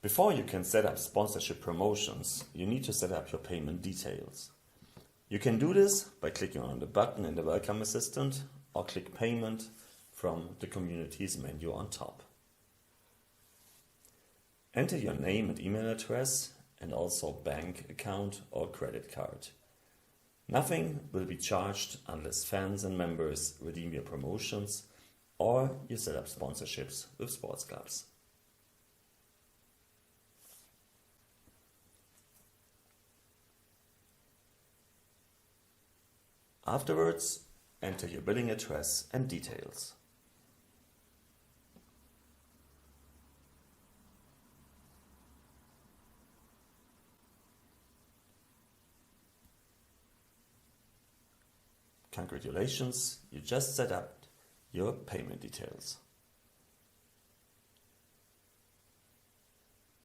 Before you can set up sponsorship promotions, you need to set up your payment details. You can do this by clicking on the button in the Welcome Assistant or click Payment from the Communities menu on top. Enter your name and email address and also bank account or credit card. Nothing will be charged unless fans and members redeem your promotions or you set up sponsorships with sports clubs. Afterwards, enter your billing address and details. Congratulations, you just set up your payment details.